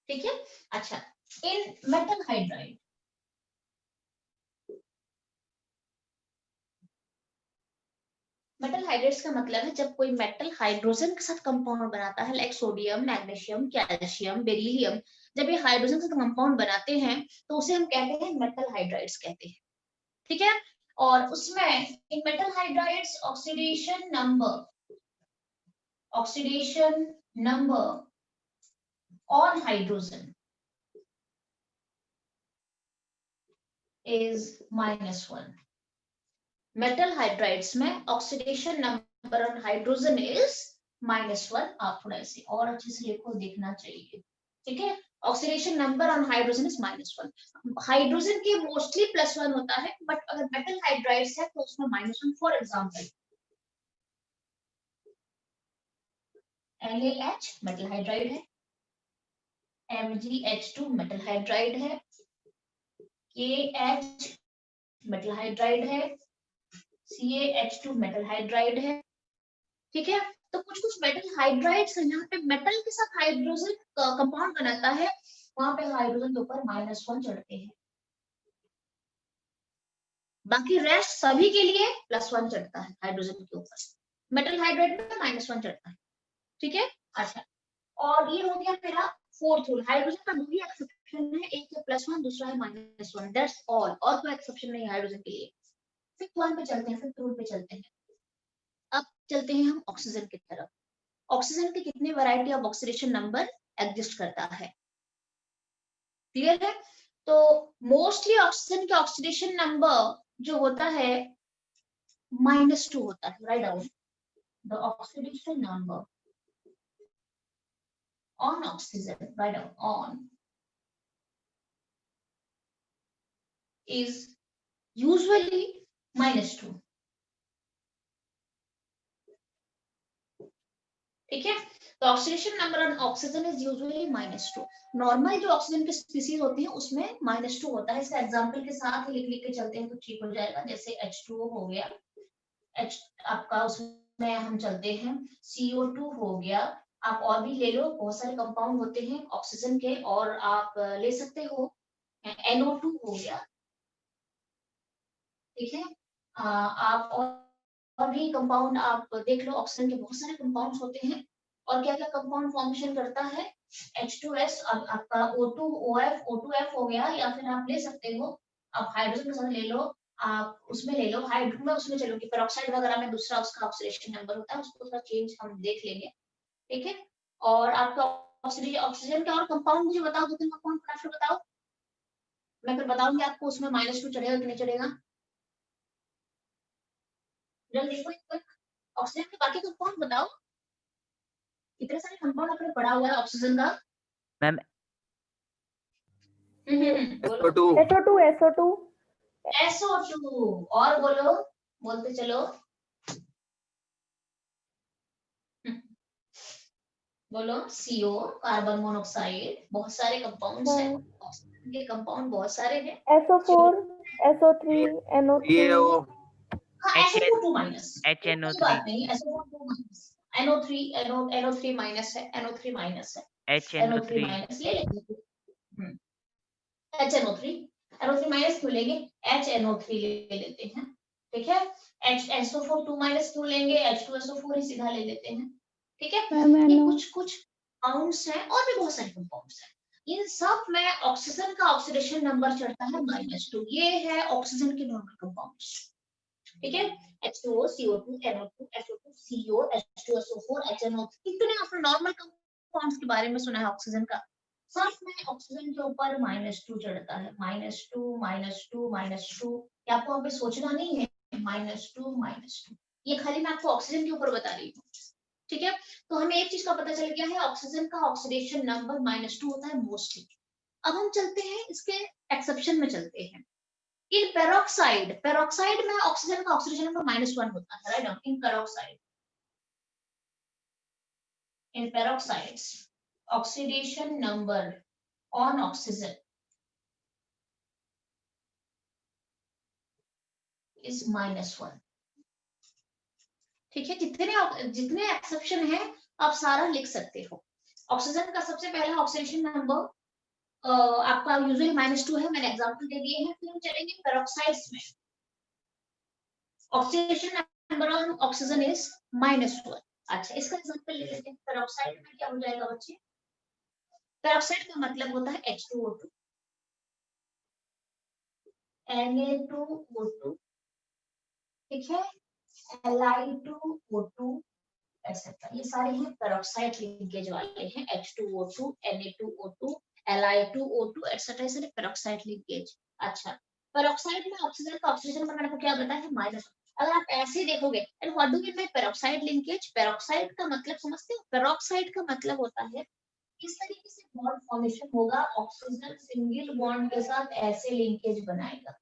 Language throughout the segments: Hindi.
ठीक है। अच्छा, इन मेटल हाइड्राइड, मेटल हाइड्राइड्स का मतलब है जब कोई मेटल हाइड्रोजन के साथ कंपाउंड बनाता है, like sodium, magnesium, calcium, beryllium, जब ये हाइड्रोजन के साथ कंपाउंड बनाते हैं तो उसे हम कहते हैं मेटल हाइड्राइड्स कहते हैं। ठीक है। और उसमें in metal hydrides oxidation number on hydrogen is -1। Metal hydrides में oxidation number on hydrogen is -1। आप थोड़ा इसे और अच्छे से लिखो, देखना चाहिए। ठीक है, oxidation number on hydrogen is -1। Hydrogen के मोस्टली +1 होता है, बट अगर मेटल हाइड्राइड्स है तो उसमें -1। For example LaH metal hydride है, MgH2 मेटल हाइड्राइड है, KH मेटल हाइड्राइड है, CaH2 मेटल हाइड्राइड है। ठीक है। तो कुछ कुछ मेटल हाइड्राइड्स है जहाँ पे मेटल के साथ हाइड्रोजन कंपाउंड बनाता है, वहां पे हाइड्रोजन के ऊपर -1 चढ़ते हैं। बाकी रेस्ट सभी के लिए +1 चढ़ता है हाइड्रोजन के ऊपर, मेटल हाइड्राइड में -1 चढ़ता है। ठीक है। अच्छा, और ये हो गया मेरा फोर्थ रूल। हाइड्रोजन का 2 ही एक्सेप्शन है, एक है +1, दूसरा है -1, दैट्स ऑल, और कोई एक्सेप्शन नहीं है हाइड्रोजन के लिए। फिफ्थ वन पे चलते हैं, फिफ्थ रूल पे चलते हैं। अब चलते हैं हम ऑक्सीजन की तरफ। ऑक्सीजन के कितने variety of oxidation number exist करता है, क्लियर है। तो मोस्टली ऑक्सीजन के ऑक्सीडेशन नंबर जो होता है -2 होता है। Write down the oxidation number on oxygen, write down on is usually -2। ठीक है। तो oxidation number on oxygen is usually -2। Normal जो ऑक्सीजन की स्पीसीज होती है उसमें -2 होता है। इसका एग्जांपल के साथ ही लिख लिख के चलते हैं तो ठीक हो जाएगा। जैसे H2O हो गया, H आपका, उसमें हम चलते हैं CO2 हो गया। आप और भी ले लो, बहुत सारे कंपाउंड होते हैं ऑक्सीजन के, और आप ले सकते हो NO2 हो गया। ठीक है। आप और भी कंपाउंड आप देख लो, ऑक्सीजन के बहुत सारे कंपाउंड्स होते हैं। और क्या क्या कंपाउंड फॉर्मेशन करता है H2S, अब आपका O2OF, O2F हो गया, या फिर आप ले सकते हो, आप हाइड्रोजन के साथ ले लो, आप उसमें ले लो हाइड्रोजन में, उसमें चलो कि पेरोक्साइड वगैरह में दूसरा उसका ऑक्सीडेशन नंबर होता है, उसको थोड़ा चेंज हम देख लेंगे। ठीक है। और आपका ऑक्सीजन ऑक्सीजन का और कंपाउंड मुझे बताओ, 2-3 कंपाउंड फटाफट बताओ, मैं फिर बताऊंगी आपको उसमें -2 चढ़ेगा कि नहीं चढ़ेगा। जल्दी देखो, ऑक्सीजन के बाकी कंपाउंड बताओ, कितने सारे कंपाउंड आपने पढ़ा हुआ है ऑक्सीजन का। मैम बोलो। SO2 SO2 SO2, और बोलो, बोलते चलो। बोलो। CO कार्बन मोनोऑक्साइड, बहुत सारे कंपाउंड्स हैं, ऑक्सीजन के कंपाउंड बहुत सारे हैं। SO4 SO3 NO3 हाँ, SO2 माइनस, कोई HNO3 बात नहीं, SO2 माइनस, NO3 माइनस है, NO3 माइनस है, NO3 HNO3 माइनस ले लेंगे। HNO3, NO3 माइनस क्यों लेंगे, HNO3 ले लेते हैं। ठीक है। SO4 2 माइनस क्यों लेंगे, H2SO4 ही सीधा ले लेते हैं। ठीक है। ये कुछ कुछ कंपाउंड्स हैं, और भी बहुत सारे कंपाउंड्स हैं। इन सब में ऑक्सीजन का ऑक्सीडेशन नंबर चढ़ता है -2। ये है ऑक्सीजन के नॉर्मल कंपाउंड्स। ठीक है। H2O, CO2, NO2, SO2, CO, H2SO4, HNO3, इतने आपने नॉर्मल कंपाउंड्स के बारे में सुना है ऑक्सीजन का। सब में ऑक्सीजन के ऊपर -2 चढ़ता है, -2 -2 -2। ये आपको अभी सोचना नहीं है, -2 ये खाली मैं आपको ऑक्सीजन के ऊपर बता रही हूँ। ठीक है। तो हमें एक चीज का पता चल गया है, ऑक्सीजन का ऑक्सीडेशन नंबर -2 होता है मोस्टली। अब हम चलते हैं इसके एक्सेप्शन में चलते हैं। इन पेरोक्साइड, पेरोक्साइड में ऑक्सीजन का ऑक्सीडेशन नंबर -1 होता है। Right. In peroxide, in peroxides oxidation number on oxygen is -1। ठीक है। जितने जितने एक्सेप्शन है आप सारा लिख सकते हो। ऑक्सीजन का सबसे पहला ऑक्सीडेशन नंबर आपका यूजुअली -2 है, मैंने एग्जांपल दे दिए हैं। फिर हम चलेंगे पेरोक्साइड्स में। Oxidation number on oxygen is -1। अच्छा, इसका एग्जांपल ले लेते हैं। पेरोक्साइड में क्या हो जाएगा बच्चे? पेरोक्साइड का मतलब होता है H2O2, Na2O2, ठीक है, Li2O2 एक्सेट्रा। ये सारे हैं पेरोक्साइड लिंकेज वाले हैं, H2O2, Na2O2, Li2O2 एक्सेट्रा, ये सारे पेरोक्साइड लिंकेज। अच्छा, पेरोक्साइड में ऑक्सीजन का ऑक्सीजन नंबर मैंने आपको क्या बताया है? -1। अगर आप ऐसे देखोगे, and what do mean by peroxide linkage? Peroxide का मतलब समझते हो? पेरोक्साइड का मतलब होता है इस तरीके से बॉन्ड फॉर्मेशन होगा, ऑक्सीजन सिंगल बॉन्ड के साथ ऐसे लिंकेज बनाएगा।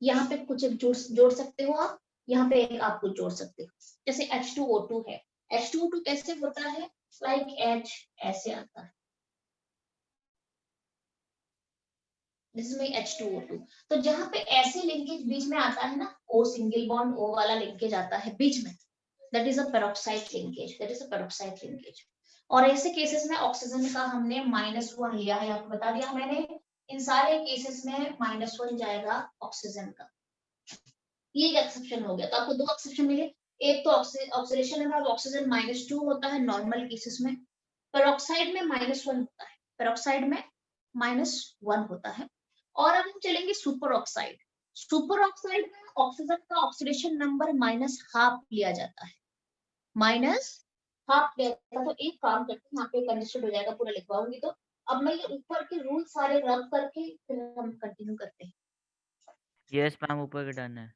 यहाँ पे कुछ एक जोड़ सकते हो आप, यहाँ पे एक आप कुछ जोड़ सकते हो। जैसे H2O2 है, H2O2 कैसे होता है? लाइक H ऐसे आता है, जिसमें H2O2। तो जहाँ पे ऐसे लिंकेज बीच में आता है ना, O सिंगल बॉन्ड O वाला लिंकेज आता है बीच में, that is a peroxide linkage, that is a peroxide linkage. और ऐसे केसेस में ऑक्सीजन का हमने -1 लिया है, आपको बता दिया मैंने। इन सारे केसेस में -1 जाएगा ऑक्सीजन का। ये एक एक्सेप्शन हो गया। तो आपको 2 एक्सेप्शन मिले। एक तो ऑक्सीडेशन नंबर ऑफ ऑक्सीजन -2 होता है नॉर्मल केसेस में, पेरोक्साइड में -1 होता है, पेरोक्साइड में -1 होता है। और अब हम चलेंगे सुपर ऑक्साइड। सुपर ऑक्साइड में ऑक्सीजन का ऑक्सीडेशन नंबर -1/2 लिया जाता है, -1/2 लिया जाता है। तो एक काम करते हैं, यहाँ पे कंजेस्टेड हो जाएगा, पूरा लिखवाऊंगी तो। अब मैं ये ऊपर के रूल सारे रब करके फिर हम कंटिन्यू करते हैं। यस मैम, ऊपर के डन है।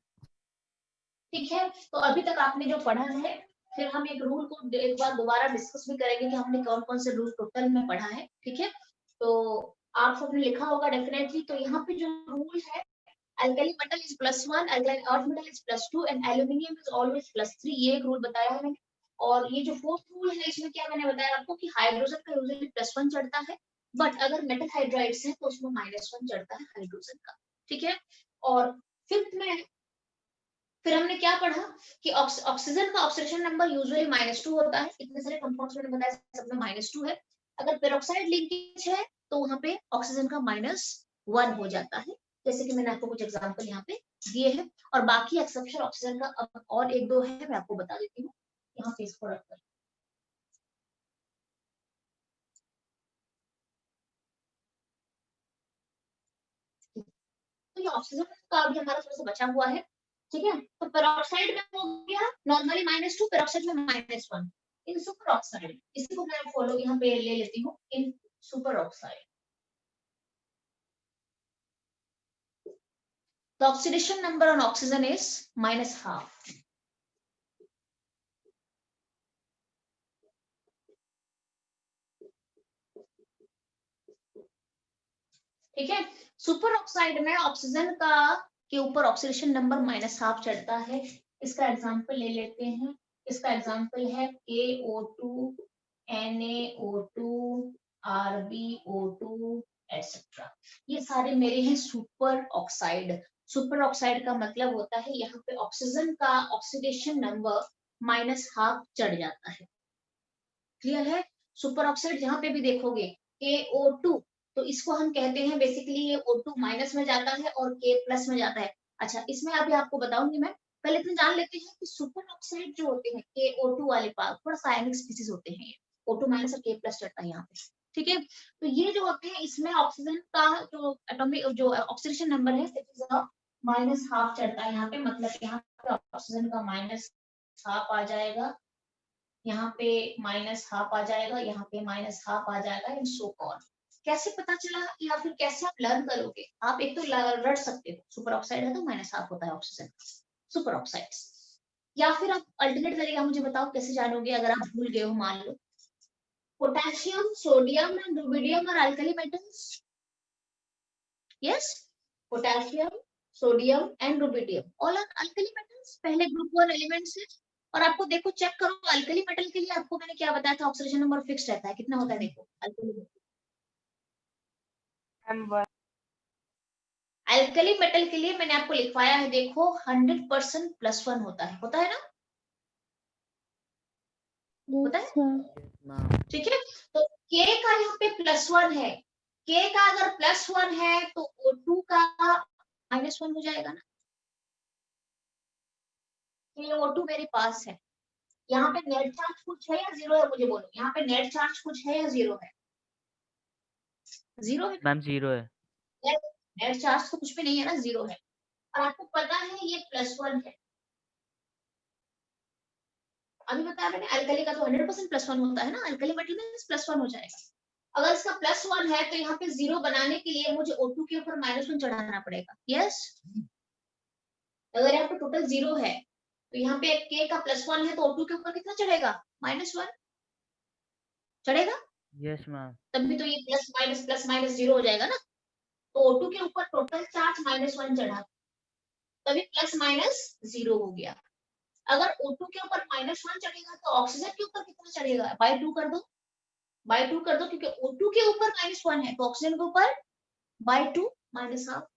ठीक है, तो अभी तक आपने जो पढ़ा है, फिर हम एक रूल को एक बार दोबारा डिस्कस भी करेंगे कि हमने कौन-कौन से रूल टोटल में पढ़ा है, ठीक है? तो आप सबने लिखा होगा डेफिनेटली। तो यहाँ पे जो रूल है, alkali metal is +1, alkaline earth metal is +2 and aluminium is always +3। ये एक रूल बताया है मैंने। और ये जो फोर्थ रूल है, इसमें क्या मैंने बताया आपको कि हाइड्रोजन का यूजुअली +1 चढ़ता है, बट अगर मेटल हाइड्राइड्स है तो उसमें -1 चढ़ता है हाइड्रोजन का, ठीक है? और फिफ्थ में फिर हमने क्या पढ़ा कि ऑक्सीजन का ऑक्सीडेशन नंबर यूजुअली -2 होता है। इतने सारे कंपाउंड्स मैंने बताया, सब में -2 है। अगर पेरोक्साइड लिंकेज है तो वहां पे ऑक्सीजन का -1 हो जाता है, जैसे कि मैंने आपको कुछ एग्जांपल यहाँ पे दिए हैं। और बाकी एक्सेप्शन ऑक्सीजन का अब और 1-2 है, मैं आपको बता देती हूँ। यहाँ पे इसको रखकर तो ये ऑक्सीजन का अभी हमारा थोड़ा सा बचा हुआ है, ठीक है? तो पेरोक्साइड में हो गया नॉर्मली -2, पेरोक्साइड में -1। इन सुपर ऑक्साइड, इसी को मैं फॉलो यहाँ पे ले लेती हूँ, in superoxide the oxidation number on oxygen is -1/2। ठीक है, सुपर ऑक्साइड में ऑक्सीजन का के ऊपर ऑक्सीडेशन नंबर -1/2 चढ़ता है। इसका एग्जांपल ले लेते हैं। इसका एग्जांपल है KO2, NaO2, RbO2 एक्सेट्रा। ये सारे मेरे हैं सुपर ऑक्साइड। सुपर ऑक्साइड का मतलब होता है यहाँ पे ऑक्सीजन का ऑक्सीडेशन नंबर -1/2 चढ़ जाता है। क्लियर है? सुपर ऑक्साइड जहां पे भी देखोगे KO2, तो इसको हम कहते हैं बेसिकली ये O2 माइनस में जाता है और K प्लस में जाता है। अच्छा, इसमें अभी आपको बताऊंगी मैं, पहले इतना जान लेते हैं कि सुपर ऑक्साइड जो होते हैं KO2 वाले पार्ट थोड़ा सा आयनिक स्पीसीज होते हैं। ये O2 माइनस और K प्लस चढ़ता है यहाँ पे, ठीक है? तो ये जो होते हैं इसमें ऑक्सीजन का जो एटॉमिक जो ऑक्सीडेशन नंबर है -1/2 चढ़ता है यहाँ पे। मतलब यहाँ पे ऑक्सीजन का -1/2 आ जाएगा, यहाँ पे -1/2 आ जाएगा, यहाँ पे -1/2 आ जाएगा, इन सो कॉल। कैसे पता चला या फिर कैसे आप लर्न करोगे? आप एक तो रट सकते हो, सुपर ऑक्साइड है तो -1/2 होता है ऑक्सीजन, सुपर ऑक्साइड्स। या फिर आप अल्टरनेट तरीका मुझे बताओ कैसे जानोगे अगर आप भूल गए हो। मान लो potassium, sodium and rubidium are alkali metals. Yes, potassium, sodium and rubidium all are alkali metals, पहले ग्रुप 1 एलिमेंट्स है। और आपको देखो चेक करो, अल्कली मेटल के लिए आपको मैंने क्या बताया था, ऑक्सीडेशन नंबर फिक्स रहता है। कितना होता है देखो अल्कली मेटल? अल्कली मेटल के लिए मैंने आपको लिखवाया है, देखो 100% +1 होता है ना? होता है? मैम ठीक है, तो K का यहाँ पे +1 है, K का अगर +1 है तो O2 का -1 हो जाएगा ना। ये O2 मेरे पास है, यहाँ पे नेट चार्ज कुछ है या 0 है, मुझे बोलो, यहाँ पे नेट चार्ज कुछ है या 0 है? 0 है, मैम 0 है। नेट चार्ज तो कुछ भी नहीं है ना, 0 है। और आपको पता है ये +1 है। अभी बताया मैंने, अल्कली का तो 100% +1 होता है ना, अल्कली मेटल में +1 हो जाएगा। अगर इसका +1 है तो यहाँ पे 0 बनाने के लिए मुझे O2 के ऊपर -1 चढ़ाना पड़ेगा। यस, अगर यहाँ पे टोटल 0 है तो यहाँ पे K का +1 है तो O2 के ऊपर कितना चढ़ेगा? -1 चढ़ेगा, यस मैम। तभी तो ये प्लस माइनस 0 हो जाएगा ना। तो O2 के ऊपर टोटल चार्ज -1 चढ़ा, तभी प्लस माइनस 0 हो गया। अगर O2 के ऊपर -1 चढ़ेगा तो ऑक्सीजन के ऊपर कितना चढ़ेगा? बाय 2 कर दो, बाय 2 कर दो, क्योंकि O2 के ऊपर -1 है तो ऑक्सीजन के ऊपर by 2 -half.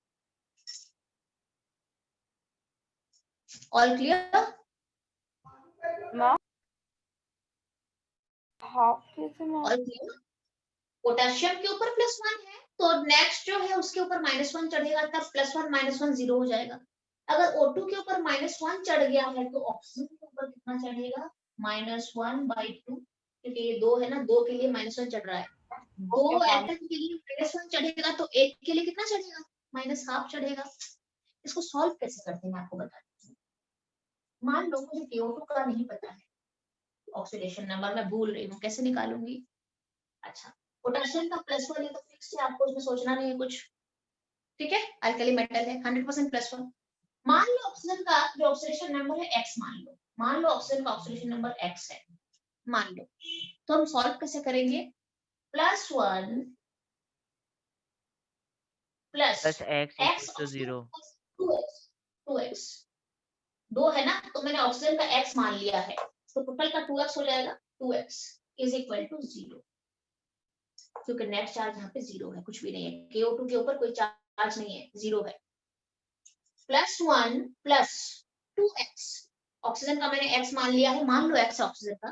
All clear? Half कैसे ऑल क्लियर? पोटेशियम के ऊपर +1 है तो नेक्स्ट जो है उसके ऊपर -1 चढ़ेगा, तब +1 -1 0 हो जाएगा। अगर O2 के ऊपर -1 चढ़ गया है तो ऑक्सीजन के ऊपर कितना चढ़ेगा? -1/2, क्योंकि ये 2 है ना, 2 के लिए -1 चढ़ रहा है। 2 एटम के लिए -1 चढ़ेगा तो 1 के लिए कितना चढ़ेगा? -हाफ चढ़ेगा। इसको सॉल्व कैसे करते हैं आपको बताती हूँ। मान लो मुझे CO2 का नहीं पता है, ऑक्सीडेशन नंबर मैं भूल रही हूँ, कैसे निकालूंगी? अच्छा, पोटेशियम का +1 है तो फिक्स है, आपको इसमें सोचना नहीं है कुछ। ठीक है, अल्कली मेटल है, 100% +1। मान लो ऑक्सीजन का जो ऑक्सीडेशन नंबर है x, मान लो ऑक्सीजन का ऑक्सीडेशन नंबर x है, मान लो। तो हम सॉल्व कैसे करेंगे? +1 plus plus x x = 0। 2x 2 है ना, तो मैंने ऑक्सीजन का x मान लिया है, तो टोटल का 2x हो जाएगा। 2x = 0, क्योंकि नेट चार्ज यहाँ पे 0 है, कुछ भी नहीं है। KO2 के ऊपर कोई चार्ज नहीं है, 0 है। +1 प्लस 2x, ऑक्सीजन का मैंने x मान लिया है, मान लो x ऑक्सीजन का,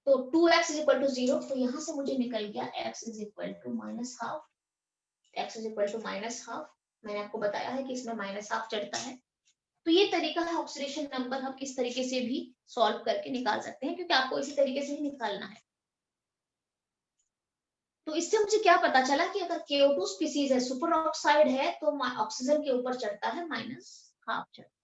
तो 2x = 0, तो यहाँ से मुझे निकल गया x -हाफ, x -हाफ। मैंने आपको बताया है कि इसमें -हाफ चढ़ता है। तो ये तरीका है, ऑक्सीडेशन नंबर हम इस तरीके से भी सॉल्व करके निकाल सकते हैं, क्योंकि आपको इसी तरीके से ही निकालना है। तो इससे मुझे क्या पता चला कि अगर KO2 स्पीसीज है, सुपर ऑक्साइड है, तो ऑक्सीजन के ऊपर चढ़ता है -हाफ चढ़ता है।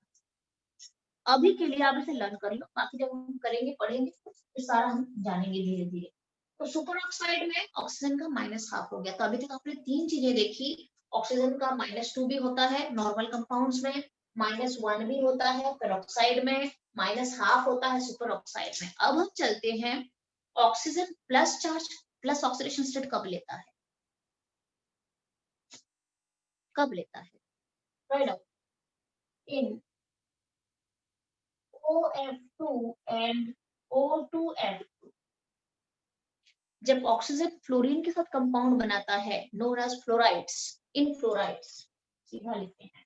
अभी के लिए आप इसे लर्न कर लो, बाकी जब हम करेंगे पढ़ेंगे तो सारा हम जानेंगे धीरे धीरे। तो सुपर ऑक्साइड में ऑक्सीजन का -हाफ हो गया। तो अभी तक आपने 3 चीजें देखी, ऑक्सीजन का -2 भी होता है नॉर्मल कंपाउंड्स में, -1 भी होता है पेरोक्साइड में, -हाफ होता है सुपर ऑक्साइड में। अब हम चलते हैं, oxygen plus charge plus oxidation state कब लेता है? कब लेता है? Right now in OF2 and O2F2, जब ऑक्सीजन फ्लोरीन के साथ कंपाउंड बनाता है, नोन एज फ्लोराइड्स, इन फ्लोराइड्स, सीधा लिखते हैं,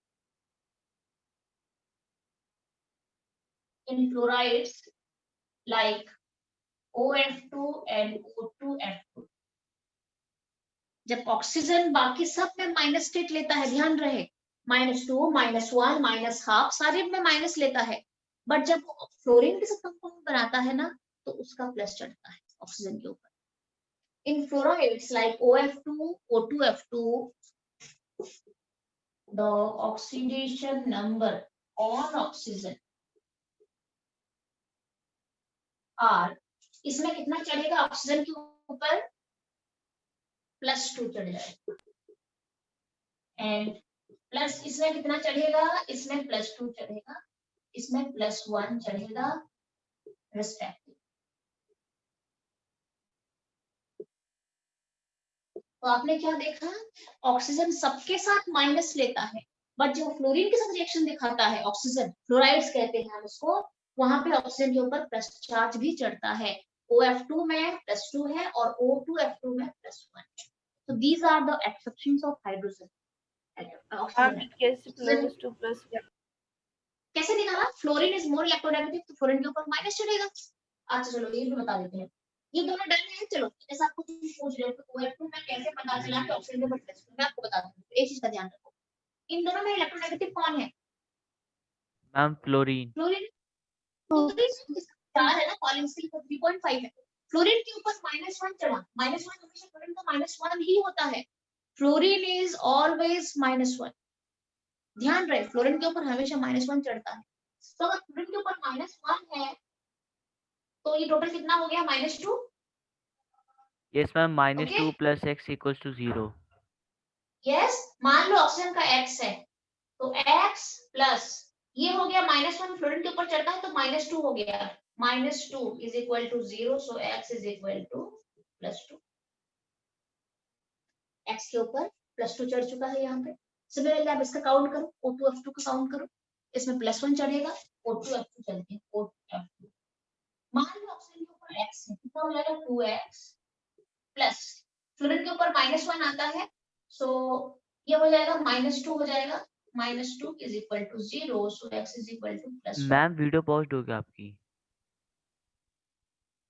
इन fluorides like OF2 and O2F2, जब ऑक्सीजन बाकी सब में माइनस स्टेट लेता है, ध्यान रहे, -2 -1 -हाफ सारे में माइनस लेता है, बट जब फ्लोरीन के साथ कंपाउंड बनाता है ना, तो उसका प्लस चढ़ता है ऑक्सीजन के ऊपर। In fluorides like OF2 O2F2, the oxidation number on oxygen R, इसमें कितना चढ़ेगा ऑक्सीजन के ऊपर? +2 चढ़ जाएगा, एंड प्लस इसमें कितना चढ़ेगा? इसमें +2 चढ़ेगा, इसमें +1 चढ़ेगा रिस्पेक्टिव। तो आपने क्या देखा, ऑक्सीजन सबके साथ माइनस लेता है, बट जो फ्लोरीन के साथ रिएक्शन दिखाता है, ऑक्सीजन फ्लोराइड्स कहते हैं हम उसको, वहां पे ऑक्सीजन के ऊपर प्लस चार्ज भी चढ़ता है। OF2 में +2 है और O2F2 में +1 है। तो these are the exceptions of hydrogen oxygen. कैसे निकाला? फ्लोरीन इज मोर इलेक्ट्रोनेगेटिव, तो फ्लोरीन के ऊपर माइनस चढ़ेगा, अच्छा चलो ये भी बता देते हैं, ये दोनों डन है। चलो जैसे आपको पूछ रहे हो कि OH2 में कैसे पता चला कि ऑक्सीजन के ऊपर प्लस, मैं आपको बता दूं, एक चीज का ध्यान रखो, इन दोनों में इलेक्ट्रोनेगेटिव कौन है? Ma'am fluorine. फ्लोरीन। फ्लोरीन चार है ना, कॉलिंग स्किल 3.5 है, फ्लोरीन के ऊपर -1 चढ़ा, -1 हमेशा फ्लोरीन का -1 ही होता है, फ्लोरीन इज ऑलवेज -1, ध्यान रहे फ्लोरीन के ऊपर हमेशा -1 चढ़ता है। तो अगर फ्लोरीन के ऊपर -1 है तो ये टोटल कितना हो गया? -2। Yes ma'am, okay -2 + x = 0। Yes, मान लो ऑक्सीजन का x है तो x प्लस ये हो गया -1, फ्लोरीन के ऊपर चढ़ता है तो -2 हो गया, -2 = 0, सो x +2, x के ऊपर +2 चढ़ चुका है यहाँ पे। सिमिलरली आप इसका काउंट करो, O2F2 का काउंट करो, इसमें +1 चढ़ेगा, O2F2 चलते हैं, O2F2 मान लो ऑक्सीजन के ऊपर x है, कितना हो जाएगा? 2x प्लस फ्लोरीन के ऊपर -1 आता है, सो ये हो जाएगा -2 हो जाएगा, -2 = 0, so x +1। Ma'am video pause हो गया आपकी।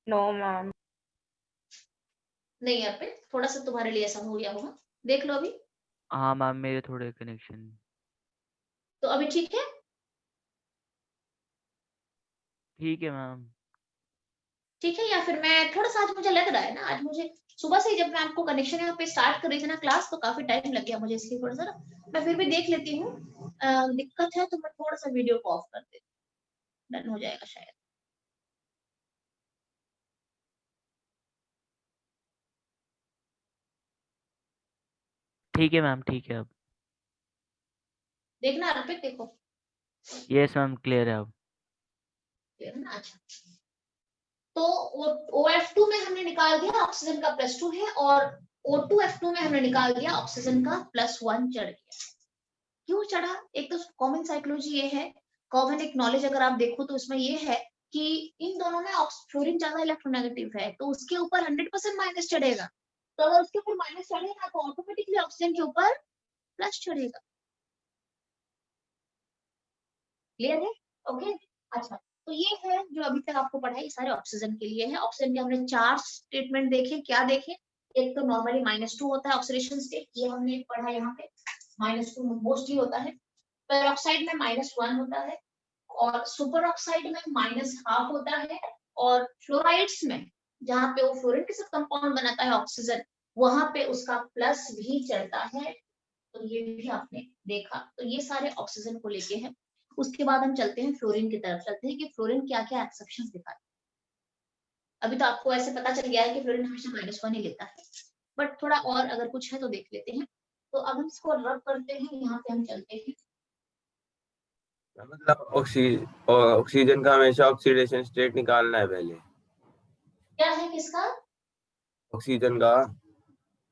No ma'am. नहीं यहाँ पे थोड़ा सा तुम्हारे लिए ऐसा हो गया होगा, देख लो अभी। हाँ मैम, मेरे थोड़े कनेक्शन। तो अभी ठीक है? ठीक है मैम। ठीक है, या फिर मैं थोड़ा सा, आज मुझे लग रहा है ना, आज मुझे सुबह से ही जब मैं आपको कनेक्शन यहाँ पे स्टार्ट कर रही थी ना क्लास, तो काफी टाइम लग गया मुझे, इसलिए थोड़ा सा ना मैं फिर भी देख लेती हूँ, दिक्कत है तो मैं थोड़ा सा वीडियो को ऑफ कर देती हूँ, डन हो जाएगा शायद। ठीक है मैम, ठीक है अब। देखना अर्पित, देखो यस मैम, क्लियर है अब। क्लियर है ना? अच्छा, तो OF2 में हमने निकाल दिया ऑक्सीजन का +2 है, और O2F2 में हमने निकाल दिया ऑक्सीजन का +1 चढ़ गया। क्यों चढ़ा? एक तो कॉमन साइकोलॉजी ये है, कॉमन एक नॉलेज अगर आप देखो तो इसमें ये है कि इन दोनों में फ्लोरीन ज्यादा इलेक्ट्रोनेगेटिव है, तो उसके ऊपर 100% माइनस चढ़ेगा, तो अगर उसके ऊपर माइनस चढ़ेगा तो ऑटोमेटिकली ऑक्सीजन के ऊपर प्लस चढ़ेगा। क्लियर है? ओके अच्छा, तो ये है जो अभी तक आपको पढ़ा है, ये सारे ऑक्सीजन के लिए है। ऑक्सीजन के हमने 4 स्टेटमेंट देखे, क्या देखे? एक तो नॉर्मली -2 होता है ऑक्सीडेशन स्टेट, ये हमने पढ़ा यहाँ पे, -2 मोस्टली होता है। पेरोक्साइड में -1 होता है, और सुपर ऑक्साइड में -½ होता है, और फ्लोराइड्स में जहाँ पे वो फ्लोरीन के साथ कंपाउंड बनाता है ऑक्सीजन, वहां पे उसका प्लस भी चलता है, तो ये भी आपने देखा। तो ये सारे ऑक्सीजन को लेके हैं। उसके बाद हम चलते हैं फ्लोरीन की तरफ, चलते हैं कि फ्लोरीन क्या क्या एक्सेप्शंस दिखाता है। अभी तो आपको ऐसे पता चल गया है कि फ्लोरीन हमेशा -1 ही लेता है, बट थोड़ा और अगर कुछ है तो देख लेते हैं। तो अब हम इसको रब करते हैं, यहाँ पे हम चलते हैं। मतलब ऑक्सीजन का हमेशा ऑक्सीडेशन स्टेट निकालना है पहले। क्या है किसका? ऑक्सीजन का।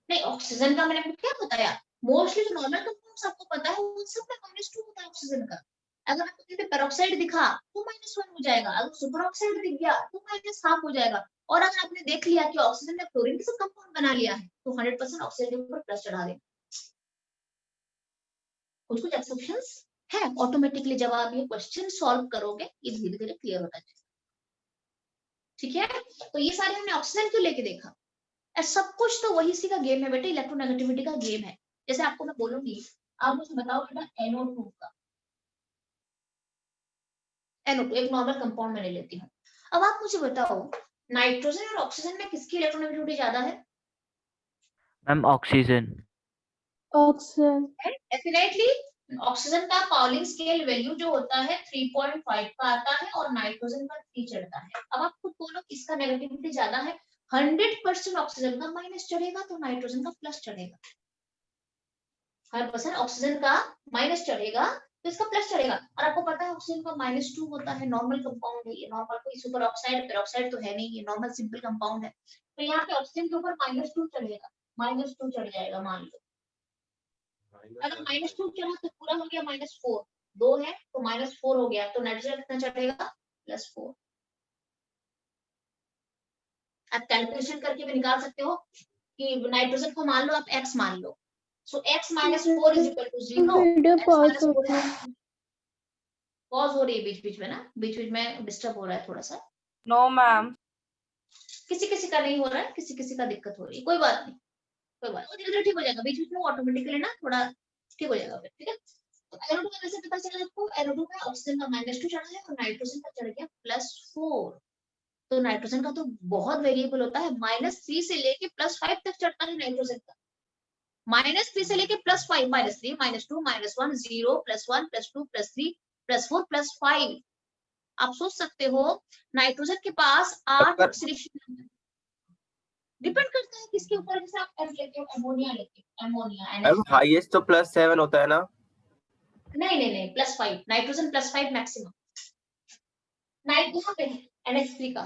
नहीं, ऑक्सीजन का मैंने आपको क्या बताया, मोस्टली जो नॉर्मल कंपाउंड्स आपको पता है उन सब में -2 होता है ऑक्सीजन का। अगर आपको कहीं पे पेरोक्साइड दिखा तो -1 हो जाएगा, अगर सुपर ऑक्साइड दिख गया तो -½ हो जाएगा, और अगर आपने देख लिया कि ऑक्सीजन ने क्लोरीन के साथ कंपाउंड बना लिया है तो 100% ऑक्सीजन के ऊपर प्लस चढ़ा देंगे। कुछ कुछ एक्सेप्शंस है, ऑटोमेटिकली जब आप ये क्वेश्चन सॉल्व करोगे ये धीरे धीरे क्लियर होता जाएगा। ठीक है, तो ये सारे हमने ऑक्सीजन क्यों लेके देखा, सब कुछ तो वही सी का गेम है बेटे, इलेक्ट्रोनेगेटिविटी का गेम है। जैसे आपको मैं बोलूंगी, आप मुझे बताओ बेटा NO2 का, NO2 एक नॉर्मल कंपाउंड मैंने लेती हूँ। अब आप मुझे बताओ नाइट्रोजन और ऑक्सीजन में किसकी इलेक्ट्रोनेगेटिविटी ज्यादा है? Ma'am oxygen. Oxygen. Definitely oxygen का पाउलिंग स्केल वैल्यू जो होता है 3.5 का आता है, और नाइट्रोजन का 3 चढ़ता है। अब आप खुद बोलो किसका नेगेटिविटी ज्यादा है? 100% ऑक्सीजन का माइनस चढ़ेगा तो नाइट्रोजन का प्लस चढ़ेगा, 100% ऑक्सीजन का माइनस चढ़ेगा तो इसका प्लस चढ़ेगा। और आपको पता है ऑक्सीजन का -2 होता है, नॉर्मल कंपाउंड है ये, नॉर्मल कोई सुपर ऑक्साइड पेरोक्साइड तो है नहीं, ये नॉर्मल सिंपल कंपाउंड है। तो यहाँ पे ऑक्सीजन के ऊपर -2 चढ़ेगा, -2 चढ़ जाएगा मान लो। अगर -2 चढ़ा तो पूरा हो गया -4, 2 है तो -4 हो गया, तो नाइट्रोजन कितना चढ़ेगा? +4। आप कैलकुलेशन करके भी निकाल सकते हो कि नाइट्रोजन को मान लो आप x मान लो, सो x - 4 = 0। वीडियो x पॉज - 4 होता है। पॉज हो रही है बीच बीच में ना, बीच बीच में डिस्टर्ब हो रहा है थोड़ा सा। No ma'am. किसी किसी का नहीं हो रहा है, किसी किसी का दिक्कत हो रही है, कोई बात नहीं, कोई बात नहीं, धीरे-धीरे ठीक हो जाएगा, बीच-बीच में ऑटोमेटिकली ना थोड़ा ठीक हो जाएगा फिर, ठीक है। तो NO2 का कैसे पता चला आपको? NO2 का ऑक्सीजन का -2 चढ़ा है और नाइट्रोजन का चढ़ गया +4। तो नाइट्रोजन का तो बहुत वेरिएबल होता है, -3 से लेके +5 तक चढ़ता है नाइट्रोजन का। -3 से लेके +5, -3, -2, -1, 0, +1, +2, +3, +4, +5। आप सोच सकते हो नाइट्रोजन के पास 8 अगर- ऑक्सीडेशन नंबर। डिपेंड करता है किसके ऊपर, जैसे आप F लेते हो, अमोनिया लेते हो, अमोनिया मैम हाईएस्ट तो +7 होता है ना? नहीं +5, नाइट्रोजन +5 मैक्सिमम। नाइट यहाँ पे है NH3 का।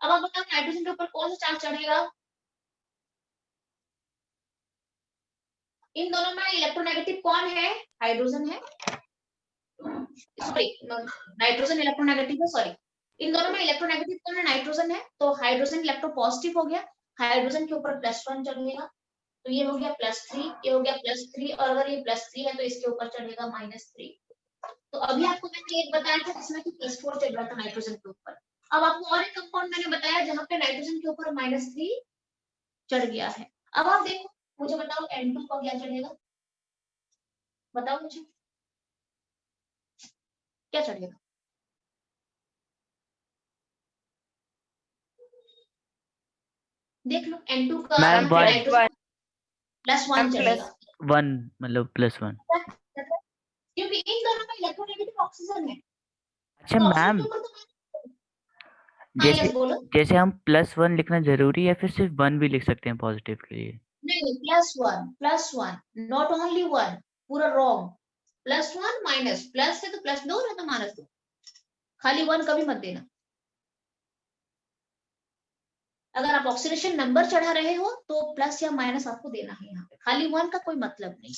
अब आप बताओ नाइट्रोजन के ऊपर कौन सा चार्ज चढ़ेगा? इन दोनों में इलेक्ट्रोनेगेटिव कौन है? हाइड्रोजन है, सॉरी नाइट्रोजन इलेक्ट्रोनेगेटिव है, सॉरी। इन दोनों में इलेक्ट्रोनेगेटिव कौन है? नाइट्रोजन है, तो हाइड्रोजन इलेक्ट्रोपॉजिटिव हो गया, हाइड्रोजन के ऊपर +1 चढ़ेगा, तो ये हो गया +3, ये हो गया +3, और अगर ये +3 है तो इसके ऊपर चढ़ेगा -3। तो अभी आपको मैंने एक बताया था जिसमें कि +4 चढ़ रहा था नाइट्रोजन के ऊपर। अब आपको और एक कंपाउंड मैंने बताया जहां पे नाइट्रोजन के ऊपर -3 चढ़ गया है। अब आप देखो, मुझे बताओ N2 का क्या चढ़ेगा? बताओ मुझे क्या चढ़ेगा? देख लो N2 का मैम, यहाँ पे one. नाइट्रोजन +1 चढ़ेगा, 1 मतलब +1। क्योंकि इन दोनों में इलेक्ट्रोनेगेटिव ऑक्सीजन है। अच्छा तो ऑक्सीजन मैम, के ऊपर तो जैसे यस बोलो। जैसे हम +1 लिखना जरूरी है, फिर सिर्फ 1 भी लिख सकते हैं पॉजिटिव के लिए? नहीं, +1, नॉट ओनली 1, पूरा रॉन्ग। +1 माइनस, प्लस है तो +2 है तो -2, खाली 1 कभी मत देना। अगर आप ऑक्सीडेशन नंबर चढ़ा रहे हो तो प्लस या माइनस आपको देना है यहाँ पे, खाली 1 का कोई मतलब नहीं।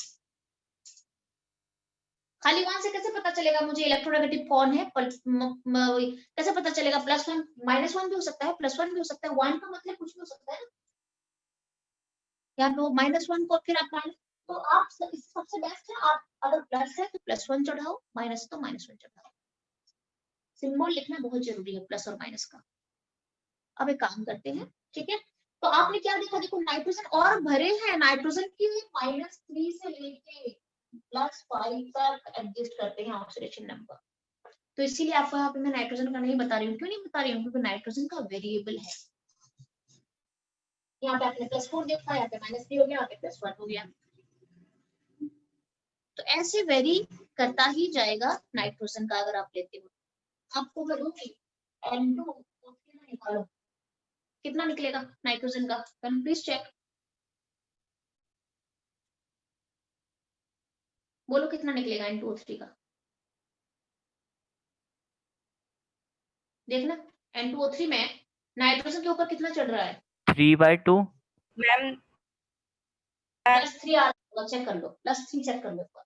खाली 1 से कैसे पता चलेगा मुझे इलेक्ट्रोनेगेटिव कौन है? कैसे पता चलेगा? +1 -1 भी हो सकता है, +1 भी हो सकता है, 1 का मतलब कुछ भी हो सकता है ना। या तो -1 को फिर आप तो आप सबसे बेस्ट है, आप अगर प्लस है तो +1 चढ़ाओ, माइनस तो -1 चढ़ाओ। सिंबल लिखना बहुत जरूरी है प्लस और माइनस का। अब एक काम करते हैं, ठीक है। तो आपने क्या देखा? देखो नाइट्रोजन और भरे हैं, नाइट्रोजन की -3 से लेके +5 तक एडजस्ट करते हैं ऑक्सीडेशन नंबर। तो इसीलिए आपको यहाँ पे मैं नाइट्रोजन का नहीं बता रही हूँ। क्यों नहीं बता रही हूँ? क्योंकि नाइट्रोजन का वेरिएबल है। यहाँ पे आपने +4 देखा, यहाँ पे -3 हो गया, यहाँ पे +1 हो गया। तो ऐसे वेरी करता ही जाएगा नाइट्रोजन का अगर आप लेते हो। आपको मैं दूंगी N2 निकालो, कितना निकलेगा नाइट्रोजन का? कैन प्लीज चेक, बोलो कितना निकलेगा N2O3 का? देखना N2O3 में नाइट्रोजन के ऊपर कितना चढ़ रहा है? 3/2। मैम +3 आ रहा है, चेक कर लो, +3 चेक कर लो एक बार।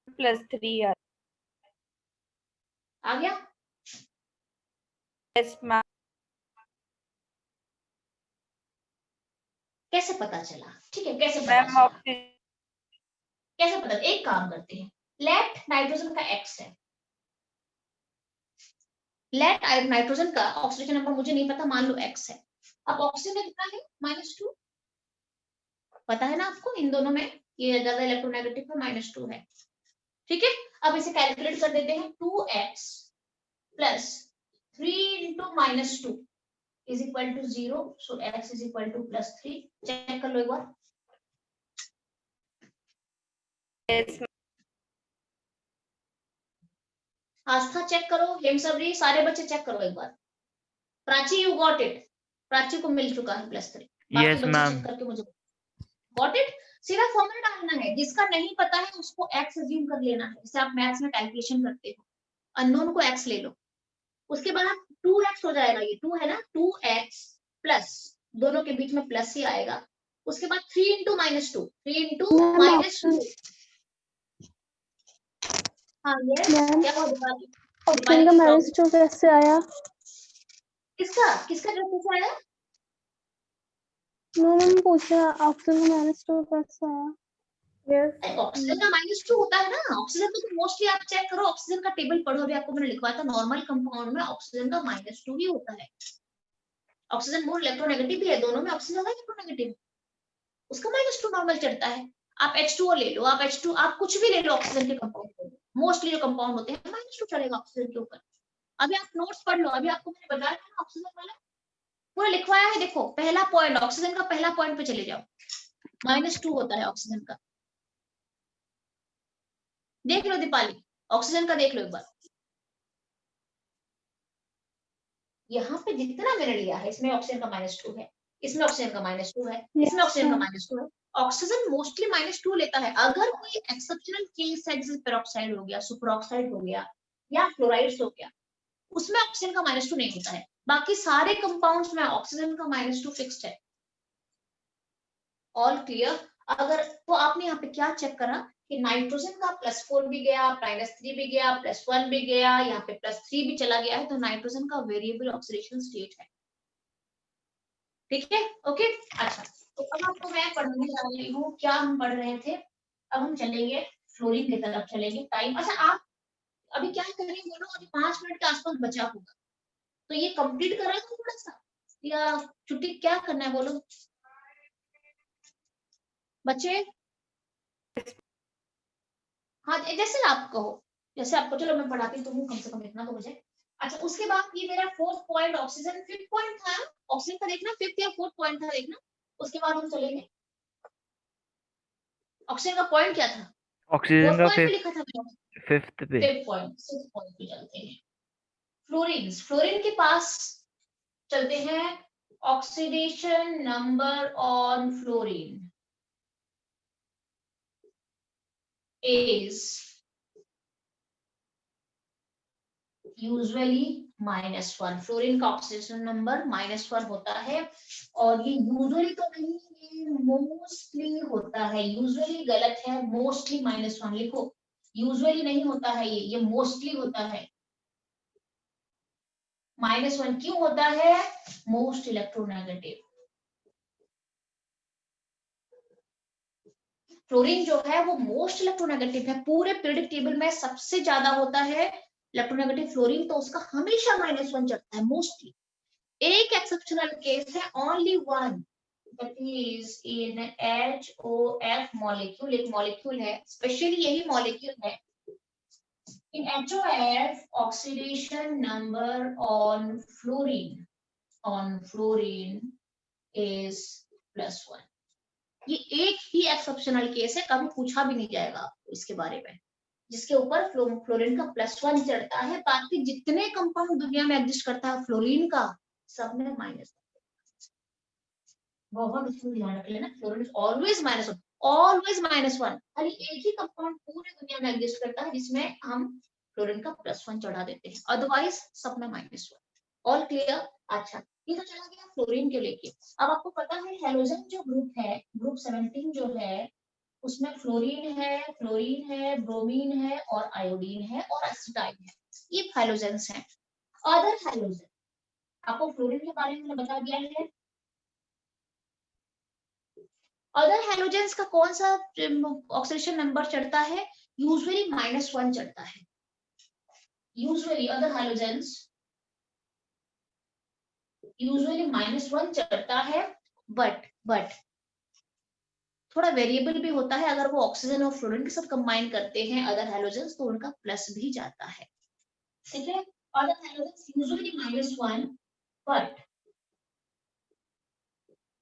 +3 आ गया? Yes ma'am. कैसे पता चला? ठीक है, कैसे पता मैम चला? कैसे पता? एक काम करते हैं, लेट नाइट्रोजन का X है, लेट नाइट्रोजन का ऑक्सीजन नंबर मुझे नहीं पता, मान लो X है। अब ऑक्सीजन में कितना है? -2, पता है ना आपको? इन दोनों में ये ज्यादा इलेक्ट्रोनेगेटिव है, -2 है, ठीक है। अब इसे कैलकुलेट कर देते हैं, 2x plus 3 × -2 is equal to 0, so x is equal to +3। Check कर लो एक बार। यस आस्था चेक करो, हेम सबरी, सारे बच्चे चेक करो एक बार। Prachi you got it? Prachi को मिल चुका है +3। बाकी यस बच्चे मैम। चेक करके मुझे गॉट इट। सीधा फॉर्मूला डालना है, जिसका नहीं पता है उसको x अज्यूम कर लेना है, जैसे आप मैथ्स में कैलकुलेशन करते हो, अननोन को x ले लो, उसके बाद 2x हो जाएगा, ये 2 है ना, 2x प्लस, दोनों के बीच में प्लस ही आएगा, उसके बाद 3 × -2, 3 × -2। हाँ ये क्या हो दीपाली? ऑप्शन का -2 कैसे आया? किसका किसका कैसे आया? मैम पूछ रहा ऑप्शन का -2 कैसे आया? ऑक्सीजन का -2 होता है ना, ऑक्सीजन का तो मोस्टली आप चेक करो, ऑक्सीजन का टेबल पढ़ो, अभी आपको मैंने लिखवाया था, नॉर्मल कंपाउंड में ऑक्सीजन का -2 ही होता है। ऑक्सीजन मोर इलेक्ट्रोनेगेटिव भी है, दोनों में ऑक्सीजन है इलेक्ट्रोनेगेटिव, उसका -2 नॉर्मल चढ़ता है। आप H2O ले लो, आप H2 आप कुछ भी ले लो ऑक्सीजन के कंपाउंड, मोस्टली जो कंपाउंड होते हैं -2 चढ़ेगा ऑक्सीजन के ऊपर। अभी आप नोट्स पढ़ लो, अभी आपको मैंने बताया था ऑक्सीजन वाला पूरा लिखवाया है, देखो पहला पॉइंट, ऑक्सीजन का पहला पॉइंट पे चले जाओ, -2 होता है ऑक्सीजन का, देख लो दीपाली, ऑक्सीजन का देख लो एक बार, यहाँ पे जितना मैंने लिया है इसमें ऑक्सीजन का -2 है, इसमें ऑक्सीजन का -2 है, इसमें ऑक्सीजन का -2 है। ऑक्सीजन मोस्टली -2 लेता है। अगर कोई एक्सेप्शनल केस है जैसे पेरोक्साइड हो गया, सुपरऑक्साइड हो गया या फ्लोराइड्स हो गया, उसमें ऑक्सीजन का -2 नहीं होता है। बाकी सारे कंपाउंड्स में ऑक्सीजन का -2 फिक्स्ड है। All clear? अगर तो आपने यहाँ पे क्या चेक करा कि नाइट्रोजन का +4 भी गया, -3 भी गया, +1 भी गया, यहाँ पे +3 भी चला गया है, तो नाइट्रोजन का वेरिएबल ऑक्सीडेशन स्टेट है। ठीक है, ओके। अच्छा, तो अब आपको मैं पढ़ने जा रही हूँ, क्या हम पढ़ रहे थे, अब हम चलेंगे फ्लोरीन की तरफ चलेंगे। टाइम, अच्छा आप अभी क्या करें बोलो, अभी 5 मिनट के आसपास बचा होगा, तो ये कंप्लीट करा दो थोड़ा सा, या छुट्टी क्या करना है बोलो बच्चे? हाँ जैसे आप कहो, जैसे आपको, चलो मैं पढ़ाती तो हूँ, कम से कम इतना तो मुझे। अच्छा, उसके बाद ये मेरा 4th point oxygen, 5th point था ऑक्सीजन का, देखना 5th या 4th पॉइंट था देखना, उसके बाद हम चलेंगे। ऑक्सीजन का पॉइंट क्या था? ऑक्सीजन का 4th लिखा था मैंने, 5th पे। 5th पॉइंट, 6th पॉइंट पे चलते हैं। फ्लोरीन, फ्लोरीन के पास चलते हैं। Oxidation number on fluorine is usually -1। Fluorine का ऑक्सीडेशन नंबर -1 होता है, और ये यूजुअली तो नहीं, ये मोस्टली होता है। यूजुअली गलत है, मोस्टली -1 लिखो, यूजुअली नहीं होता है, ये मोस्टली होता है। -1 क्यों होता है? Most electronegative. फ्लोरीन जो है वो मोस्ट इलेक्ट्रोनेगेटिव है, पूरे पीरियोडिक टेबल में सबसे ज्यादा होता है इलेक्ट्रोनेगेटिव फ्लोरीन, तो उसका हमेशा -1 चढ़ता है मोस्टली। एक एक्सेप्शनल केस है, only one, that is in HOF molecule, एक मॉलिक्यूल है, स्पेशली यही मॉलिक्यूल है। इन HOF oxidation number on fluorine is +1। ये एक ही एक्सेप्शनल केस है, कभी पूछा भी नहीं जाएगा आपको इसके बारे में, जिसके ऊपर फ्लोरीन का +1 चढ़ता है। बाकी जितने कंपाउंड दुनिया में एग्जिस्ट करता है फ्लोरीन का, सब में -1। बहुत इसमें ध्यान रख लेना, फ्लोरीन इज ऑलवेज -1, ऑलवेज -1। खाली एक ही कंपाउंड पूरे दुनिया में एग्जिस्ट करता है जिसमें हम फ्लोरीन का +1 चढ़ा देते हैं, अदरवाइज सब में -1। All clear? अच्छा, ये तो चला गया फ्लोरीन के लेके। अब आपको पता है हेलोजन जो ग्रुप है, ग्रुप 17 जो है, उसमें फ्लोरीन है, ब्रोमीन है और आयोडीन है और एसिटाइल है, ये हेलोजेंस हैं। अदर हेलोजन, आपको फ्लोरीन के बारे में बता दिया है। अदर हेलोजेंस का कौन सा ऑक्सीडेशन नंबर चढ़ता है? यूजुअली -1 चढ़ता है। यूजुअली अदर हेलोजेंस यूजुअली -1 चढ़ता है, बट थोड़ा वेरिएबल भी होता है। अगर वो ऑक्सीजन और फ्लोरीन के साथ कंबाइन करते हैं अदर हेलोजेंस, तो उनका प्लस भी जाता है। ठीक है, other halogens usually -1, but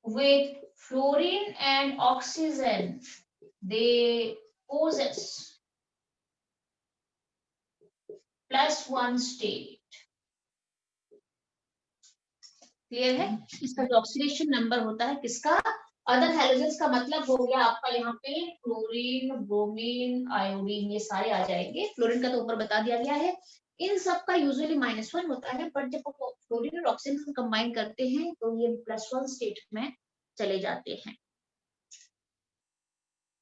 with fluorine and oxygen they possess +1 state। Clear है? इसका जो ऑक्सीडेशन नंबर होता है किसका? अदर हेलोजेंस का मतलब हो गया आपका यहाँ पे फ्लोरीन, ब्रोमीन, आयोडीन, ये सारे आ जाएंगे। फ्लोरीन का तो ऊपर बता दिया गया है। इन सब का यूजुअली -1 होता है, बट जब फ्लोरीन और ऑक्सीजन कंबाइन करते हैं तो ये +1 स्टेट में चले जाते हैं।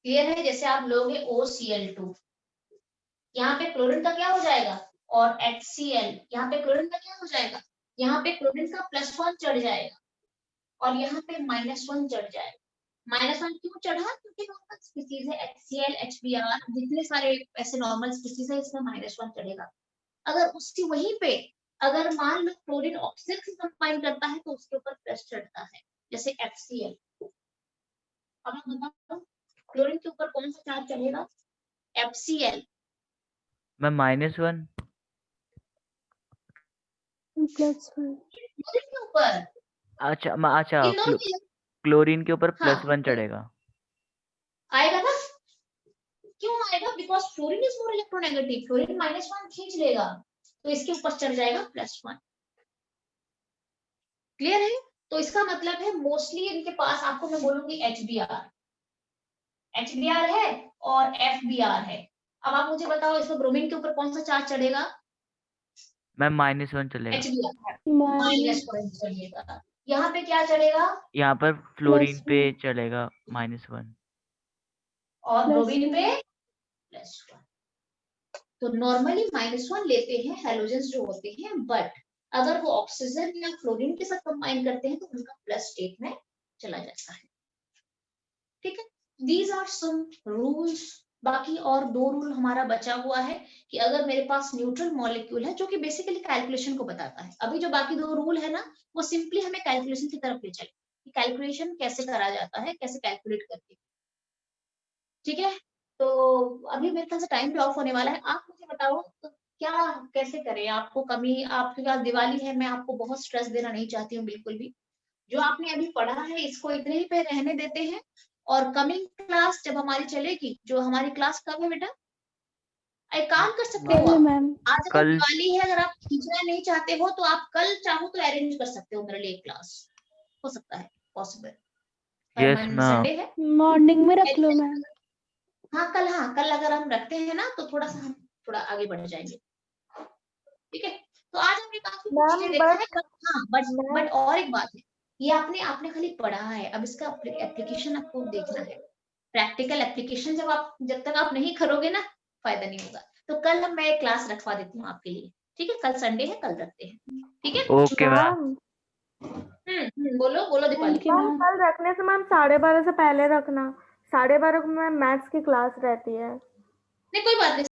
क्लियर है? जैसे आप लोगे OCl2, यहाँ पे क्लोरीन का क्या हो जाएगा, और HCl, यहाँ पे क्लोरीन का क्या हो जाएगा, यहाँ पे क्लोरीन का +1 चढ़ जाएगा और यहाँ पे -1 चढ़ जाएगा। -1 क्यों चढ़ा? क्योंकि नॉर्मल स्पीसीज है, HCl, HBr, जितने सारे ऐसे नॉर्मल स्पीसीज है, इसमें -1 चढ़ेगा। अगर उसकी वहीं पे अगर मान लो क्लोरीन ऑक्सीजन से कंबाइन करता है तो उसके ऊपर प्लस चढ़ता है, जैसे FCl। अब आप बताओ क्लोरीन के ऊपर कौन सा चार्ज चढ़ेगा? FCl। मैम -1। +1 क्लोरीन के ऊपर अच्छा अच्छा इन दोनों की क्लोरीन के ऊपर हाँ +1 चढ़ेगा। आएगा ना? क्यों आएगा? Because fluorine is more electronegative, fluorine -1 खींच लेगा तो इसके ऊपर चढ़ जाएगा +1। क्लियर है? तो इसका मतलब है मोस्टली इनके पास आपको मैं बोलूंगी HBr है और FBr है। अब आप मुझे बताओ इसमें ब्रोमीन के ऊपर कौन सा चार्ज चढ़ेगा? मैम -1 चलेगा। HBr -1 चढ़ेगा। यहाँ पे क्या चढ़ेगा? यहाँ पर फ्लोरीन पे +1 चलेगा -1। और ब्रोमीन +1 पे +1। तो नॉर्मली -1 लेते हैं हैलोजेंस जो होते हैं, बट अगर वो ऑक्सीजन या फ्लोरीन के साथ कंबाइन करते हैं तो उनका प्लस स्टेट में चला जाता है। ठीक है, दीज आर सम रूल्स। बाकी और 2 रूल हमारा बचा हुआ है कि अगर मेरे पास न्यूट्रल मॉलिक्यूल है, जो कि बेसिकली कैलकुलेशन को बताता है। अभी जो बाकी 2 रूल है ना, वो सिंपली हमें कैलकुलेशन की तरफ ले चले कि कैलकुलेशन कैसे करा जाता है, कैसे कैलकुलेट करके। ठीक है, तो अभी मेरे ख्याल से टाइम भी ऑफ होने वाला है। आप मुझे बताओ तो क्या कैसे करें? आपको कमी, आपके पास दिवाली है, मैं आपको बहुत स्ट्रेस देना नहीं चाहती हूँ बिल्कुल भी। जो आपने अभी पढ़ा है इसको इतने ही पे रहने देते हैं, और कमिंग क्लास जब हमारी चलेगी, जो हमारी क्लास कब है बेटा? एक काम कर सकते हो कल आप, मैम आज अगर कल दिवाली है, अगर आप खींचना नहीं चाहते हो तो आप कल चाहो तो अरेंज कर सकते हो मेरे लिए क्लास, हो सकता है पॉसिबल। Yes ma'am. संडे है, मॉर्निंग में रख लो मैम। हाँ कल अगर हम रखते हैं ना तो थोड़ा सा हम थोड़ा आगे बढ़ जाएंगे। ठीक है, तो आज हमने काफी कुछ चीजें देखा है, बट और एक बात है, ये आपने खाली पढ़ा है, अब इसका एप्लीकेशन आपको देखना है। प्रैक्टिकल एप्लीकेशन जब तक आप नहीं करोगे ना, फायदा नहीं होगा। तो कल मैं क्लास रखवा देती हूँ आपके लिए। ठीक है, कल संडे है, कल रखते हैं। ठीक है, ओके मैम। बोलो बोलो दीपाली। Thank you ma'am. कल रखने से मैम 12:30 से पहले रखना। 12:30 को मैम मैथ्स की क्लास रहती है। नहीं कोई बात नहीं,